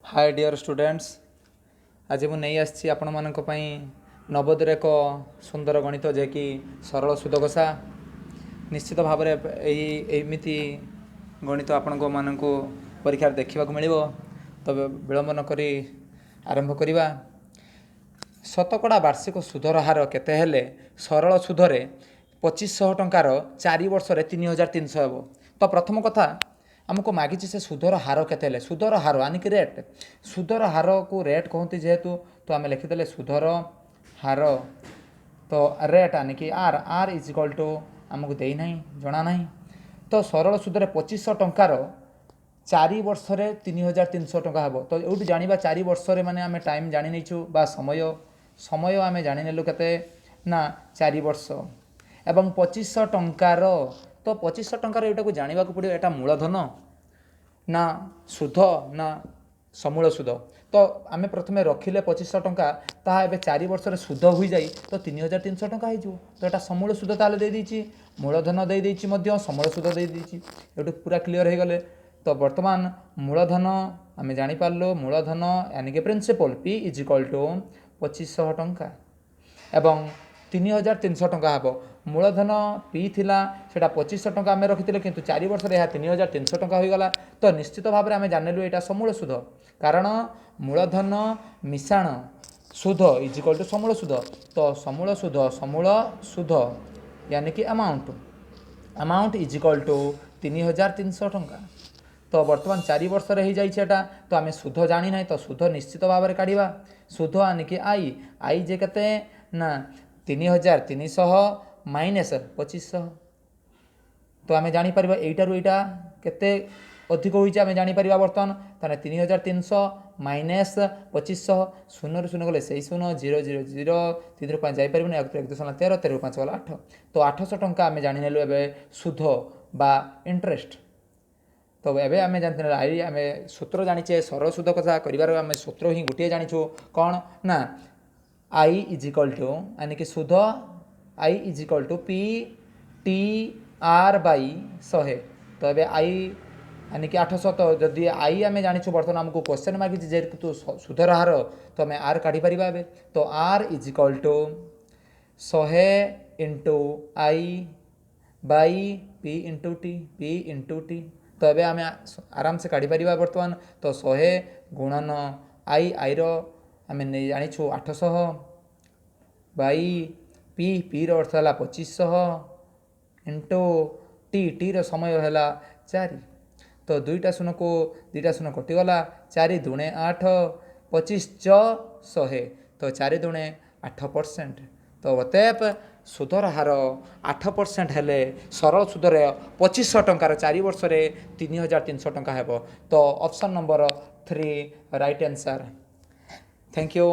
Hi dear students, आज मुझे नहीं आसी आपण मानक नवोदय एक सुंदर गणित जे कि सरल सुदकषा निश्चित भाव एमती गणित आपण मानक परीक्षा देखा मिल। तब विलंब नक आरंभ करवा। शतकड़ा वार्षिक सुधर हार केते हेले सरल सुधरे 2500 टंकार 4 वर्ष 3300 हे। तो प्रथम कथा आमको मागी से सुधर हार केते सुधर हार आनिक रेट सुधर हार को रेट कहते जेहेतु तो आम लिखिदे सुधर हार तो रेट आनिक R R is equal to आमको देना जना ना। तो सरल सुधरे 2500 टंकार 4 वर्ष 3300 टंका हे। तो ये जाना 4 वर्ष माने आम टाइम जानी नहीं बा समय समय आम जानी नेलु केते ना 4 वर्ष एवं 2500 टंकार। तो 2500 टंकार एटा को जानिबा को पड़ो एटा मूलधन ना सुध ना समूल सुध। तो आम प्रथम रखिले 2500 टंका ताहा एबे 4 वर्ष सुध हो जाए तो 3300 टंका हो। तो यहाँ समूल सुध ताले दे देछि, मूलधन दे देछि, समूल सुध दे देछि। ये पूरा क्लीयर हो गले। तो वर्तमान मूलधन आम जानीपारू मूलधन यानी कि principal P is equal to 2500 टंका एवं 3300 टंका हे। मूलधन पी थिला सेटा 2500 टंका आम रखी किंतु 4 वर्ष यह 3300 टंका हो गला। तो निश्चित भाव में आम जानिलु यहाँ समूल सुध कारण मूलधन मिशाण सुध इज इक्वल टू समूल सुध। तो समूल सुध यानी कि अमाउंट इज इक्वल टू 3300 टंका। तो वर्तमान 4 वर्ष हो जाइछेटा। तो आम सुध जानी ना तो सुध निश्चित भाव में काढ़ा। सुध आनी कि आई आई जे केते ना 3300 माइनस 2500। तो आम जापर यहीटारू यहाँ केते अधिक होइछे आम जापर बर्तमान ताने 3300 माइनस 2500 शून्य शून्य गले से शून्य 0 0 0 3 5 जापर 1 1 2 13 13 5 गला 8। तो 800 टंका आम जानी नेलु एबे सुध बा इंटरेस्ट। तो एबे आम जानते आई आम सूत्र जानीचे सरल सुध कथा कर आम सूत्र ही गोटे जानीचु कौन ना आई इज इक्वल टू यानी कि सुध I is equal to P T R by 100। तो ये आई यानी कि 800। तो जदि आई आम जानीचु बर्तमान आमको क्वेश्चन मागी जेहेतु सुधर हार तो आम आर काढ़ी पार। तो R is equal to 100 into I by P into T. तो ये आम आराम से काढ़ी पार बर्तमान। तो 100 गुणन आई आईर आम जानीचु 800 बाई पी अर्थ है 2500 इंटू टी रो समय है 4। तो 2टा शून्य को 2टा शून्य कटिगला 4 दूणे 8 25 100। तो 4 दूणे 8%। तो अतएव सुधर हार 8% हेले सरल सुधर 2500 टंकार 4 वर्ष 3300 टंका हेबो। तो option number 3 right answer. Thank you.